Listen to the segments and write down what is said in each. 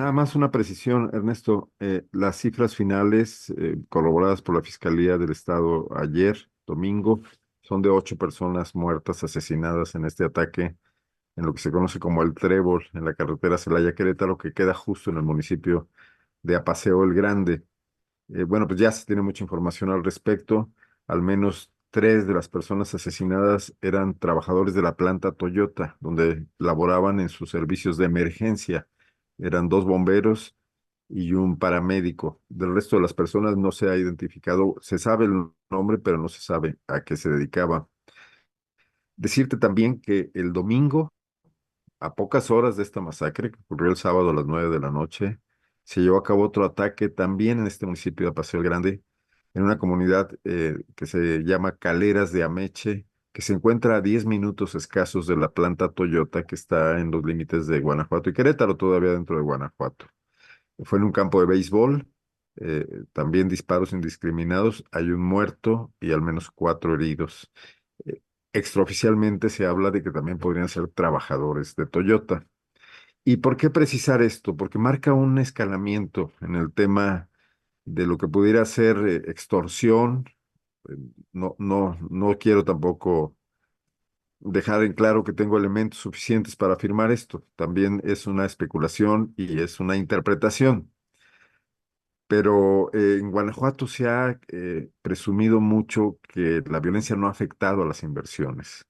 Nada más una precisión, Ernesto. Las cifras finales corroboradas por la Fiscalía del Estado ayer, domingo, son de 8 personas muertas, asesinadas en este ataque en lo que se conoce como el Trébol, en la carretera Celaya-Querétaro, que queda justo en el municipio de Apaseo el Grande. Bueno, pues ya se tiene mucha información al respecto. Al menos tres de las personas asesinadas eran trabajadores de la planta Toyota, donde laboraban en sus servicios de emergencia. Eran dos bomberos y un paramédico. Del resto de las personas no se ha identificado, se sabe el nombre, pero no se sabe a qué se dedicaba. Decirte también que el domingo, a pocas horas de esta masacre, que ocurrió el sábado a las 9 de la noche, se llevó a cabo otro ataque también en este municipio de Paseo el Grande, en una comunidad que se llama Caleras de Ameche, que se encuentra a 10 minutos escasos de la planta Toyota que está en los límites de Guanajuato y Querétaro, todavía dentro de Guanajuato. Fue en un campo de béisbol, también disparos indiscriminados, hay un muerto y al menos cuatro heridos. Eh, Extraoficialmente se habla de que también podrían ser trabajadores de Toyota. ¿Y por qué precisar esto? Porque marca un escalamiento en el tema de lo que pudiera ser extorsión. Eh, no quiero tampoco dejar en claro que tengo elementos suficientes para afirmar esto. También es una especulación y es una interpretación. Pero en Guanajuato se ha presumido mucho que la violencia no ha afectado a las inversiones,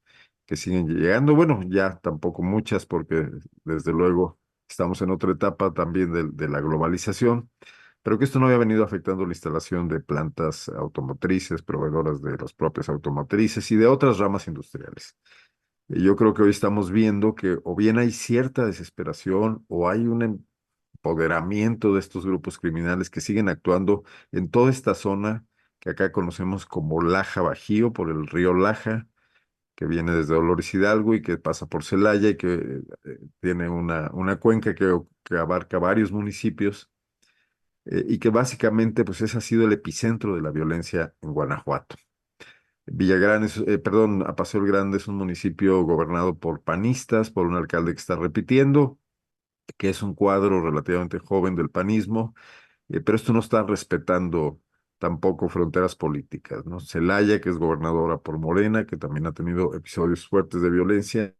que siguen llegando. Bueno, ya tampoco muchas, porque desde luego estamos en otra etapa también de la globalización, pero que esto no había venido afectando la instalación de plantas automotrices, proveedoras de las propias automotrices y de otras ramas industriales. Y yo creo que hoy estamos viendo que o bien hay cierta desesperación o hay un empoderamiento de estos grupos criminales que siguen actuando en toda esta zona que acá conocemos como Laja Bajío, por el río Laja, que viene desde Dolores Hidalgo y que pasa por Celaya y que tiene una cuenca que abarca varios municipios y que básicamente pues ese ha sido el epicentro de la violencia en Guanajuato. Villagrán perdón, Apaseo el Grande es un municipio gobernado por panistas, por un alcalde que está repitiendo, que es un cuadro relativamente joven del panismo, pero esto no está respetando tampoco fronteras políticas, ¿no? Celaya, que es gobernadora por Morena, que también ha tenido episodios fuertes de violencia,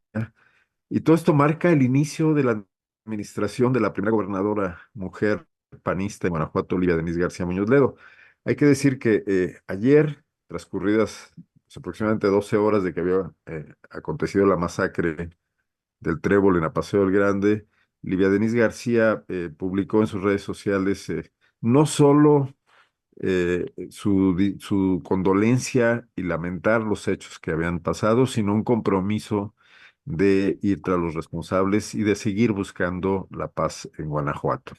y todo esto marca el inicio de la administración de la primera gobernadora mujer panista en Guanajuato, Olivia Denise García Muñoz Ledo. Hay que decir que ayer, transcurridas pues, aproximadamente 12 horas de que había acontecido la masacre del Trébol en Apaseo del Grande, Livia Denise García publicó en sus redes sociales no solo su condolencia y lamentar los hechos que habían pasado, sino un compromiso de ir tras los responsables y de seguir buscando la paz en Guanajuato.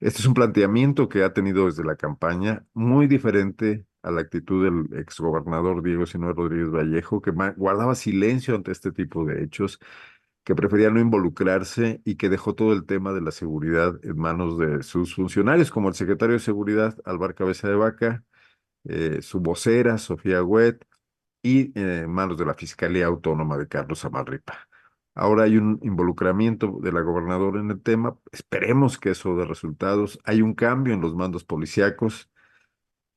Este es un planteamiento que ha tenido desde la campaña, muy diferente a la actitud del exgobernador Diego Sinue Rodríguez Vallejo, que guardaba silencio ante este tipo de hechos, que prefería no involucrarse y que dejó todo el tema de la seguridad en manos de sus funcionarios, como el secretario de Seguridad, Álvaro Cabeza de Vaca, su vocera, Sofía Huet, y en manos de la Fiscalía Autónoma de Carlos Amarripa. Ahora hay un involucramiento de la gobernadora en el tema. Esperemos que eso dé resultados. Hay un cambio en los mandos policíacos.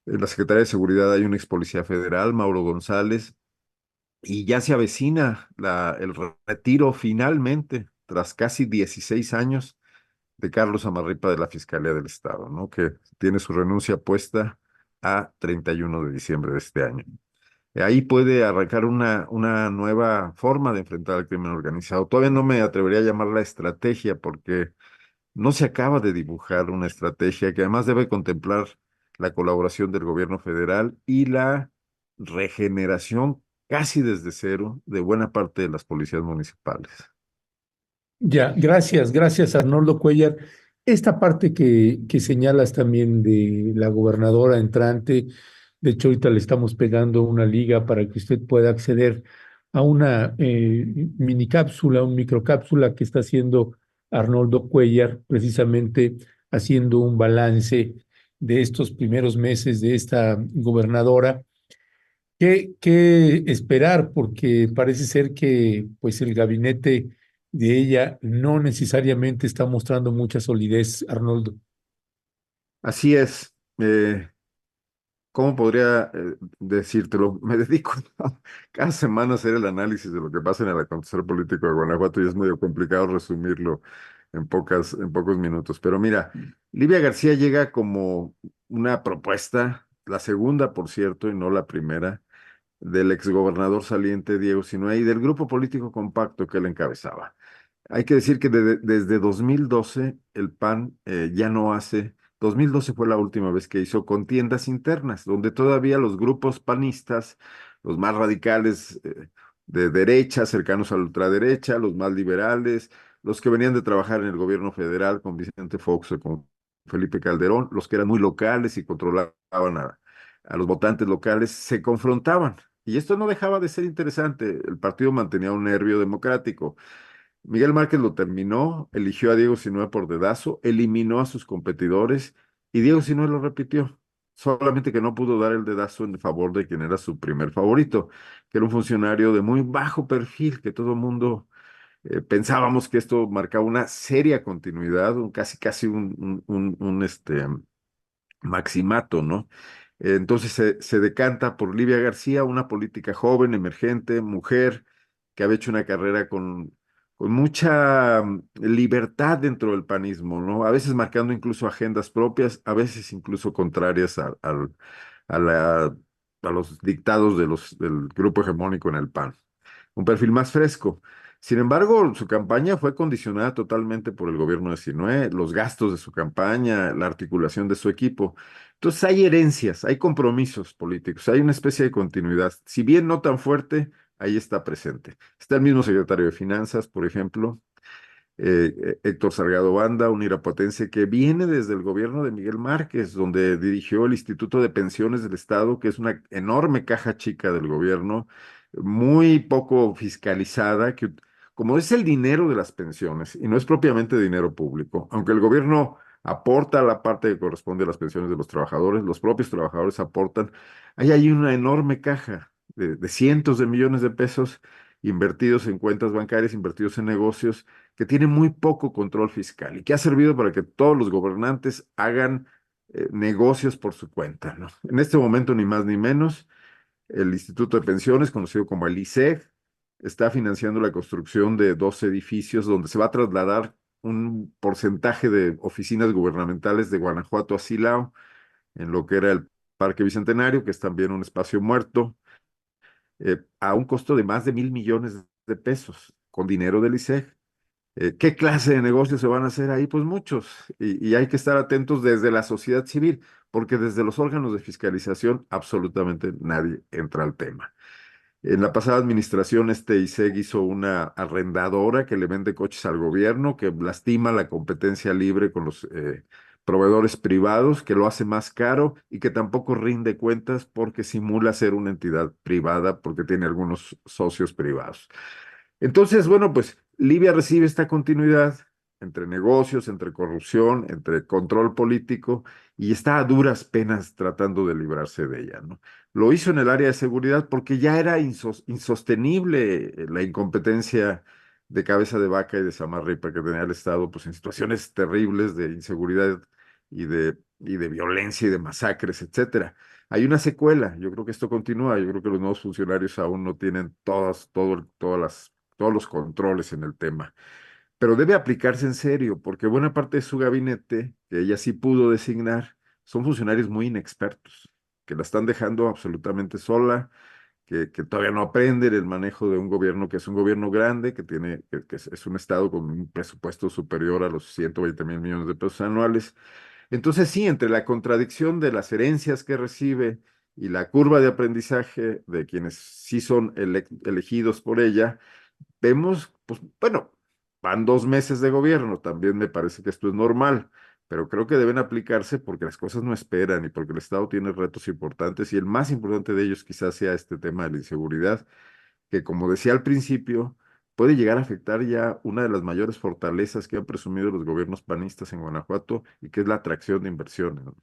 En la Secretaría de Seguridad hay un ex policía federal, Mauro González, y ya se avecina el retiro finalmente, tras casi 16 años, de Carlos Amarripa de la Fiscalía del Estado, ¿no? Que tiene su renuncia puesta a 31 de diciembre de este año. Ahí puede arrancar una nueva forma de enfrentar al crimen organizado. Todavía no me atrevería a llamarla estrategia porque no se acaba de dibujar una estrategia que además debe contemplar la colaboración del gobierno federal y la regeneración casi desde cero de buena parte de las policías municipales. Ya, gracias Arnoldo Cuellar. Esta parte que señalas también de la gobernadora entrante, de hecho ahorita le estamos pegando una liga para que usted pueda acceder a una mini cápsula, un microcápsula que está haciendo Arnoldo Cuellar, precisamente haciendo un balance de estos primeros meses de esta gobernadora. ¿Qué esperar? Porque parece ser que pues el gabinete de ella no necesariamente está mostrando mucha solidez, Arnoldo. Así es. ¿Cómo podría decírtelo? Me dedico cada semana a hacer el análisis de lo que pasa en el acontecer político de Guanajuato y es medio complicado resumirlo en pocos minutos. Pero mira, Livia García llega como una propuesta, la segunda, por cierto, y no la primera, del exgobernador saliente Diego Sinue y del grupo político compacto que él encabezaba. Hay que decir que desde 2012 el PAN ya no hace, 2012 fue la última vez que hizo contiendas internas, donde todavía los grupos panistas, los más radicales de derecha, cercanos a la ultraderecha, los más liberales, los que venían de trabajar en el gobierno federal con Vicente Fox o con Felipe Calderón, los que eran muy locales y controlaban a los votantes locales, se confrontaban. Y esto no dejaba de ser interesante. El partido mantenía un nervio democrático. Miguel Márquez lo terminó, eligió a Diego Sinue por dedazo, eliminó a sus competidores y Diego Sinue lo repitió. Solamente que no pudo dar el dedazo en favor de quien era su primer favorito, que era un funcionario de muy bajo perfil, que todo el mundo pensábamos que esto marcaba una seria continuidad, casi un maximato, ¿no? Entonces se decanta por Livia García, una política joven, emergente, mujer, que había hecho una carrera con mucha libertad dentro del panismo, ¿no? A veces marcando incluso agendas propias, a veces incluso contrarias a la- a los dictados del grupo hegemónico en el PAN, un perfil más fresco. Sin embargo, su campaña fue condicionada totalmente por el gobierno de Sinue, los gastos de su campaña, la articulación de su equipo. Entonces hay herencias, hay compromisos políticos, hay una especie de continuidad. Si bien no tan fuerte, ahí está presente. Está el mismo secretario de Finanzas, por ejemplo, Héctor Salgado Banda, un irapuatense que viene desde el gobierno de Miguel Márquez, donde dirigió el Instituto de Pensiones del Estado, que es una enorme caja chica del gobierno, muy poco fiscalizada, que como es el dinero de las pensiones y no es propiamente dinero público, aunque el gobierno aporta la parte que corresponde a las pensiones de los trabajadores, los propios trabajadores aportan, ahí hay una enorme caja de cientos de millones de pesos invertidos en cuentas bancarias, invertidos en negocios que tiene muy poco control fiscal y que ha servido para que todos los gobernantes hagan negocios por su cuenta, ¿no? En este momento, ni más ni menos, el Instituto de Pensiones, conocido como el ISEG, está financiando la construcción de 2 edificios donde se va a trasladar un porcentaje de oficinas gubernamentales de Guanajuato a Silao, en lo que era el Parque Bicentenario, que es también un espacio muerto, a un costo de más de 1.000 millones de pesos, con dinero del ISEG. ¿Qué clase de negocios se van a hacer ahí? Pues muchos. Y hay que estar atentos desde la sociedad civil, porque desde los órganos de fiscalización absolutamente nadie entra al tema. En la pasada administración, este ISEG hizo una arrendadora que le vende coches al gobierno, que lastima la competencia libre con los proveedores privados, que lo hace más caro y que tampoco rinde cuentas porque simula ser una entidad privada, porque tiene algunos socios privados. Entonces, bueno, pues Libia recibe esta continuidad entre negocios, entre corrupción, entre control político y está a duras penas tratando de librarse de ella, ¿no? Lo hizo en el área de seguridad porque ya era insostenible la incompetencia de cabeza de vaca y de Samarripa que tenía el Estado, pues en situaciones terribles de inseguridad y de violencia y de masacres, etcétera. Hay una secuela, yo creo que esto continúa, yo creo que los nuevos funcionarios aún no tienen todos los controles en el tema, pero debe aplicarse en serio, porque buena parte de su gabinete, que ella sí pudo designar, son funcionarios muy inexpertos, que la están dejando absolutamente sola, que todavía no aprenden el manejo de un gobierno que es un gobierno grande, que es un estado con un presupuesto superior a los 120.000 millones de pesos anuales. Entonces sí, entre la contradicción de las herencias que recibe y la curva de aprendizaje de quienes sí son elegidos por ella, vemos, pues bueno, van 2 meses de gobierno, también me parece que esto es normal, pero creo que deben aplicarse porque las cosas no esperan y porque el Estado tiene retos importantes y el más importante de ellos quizás sea este tema de la inseguridad, que como decía al principio, puede llegar a afectar ya una de las mayores fortalezas que han presumido los gobiernos panistas en Guanajuato y que es la atracción de inversiones, ¿no?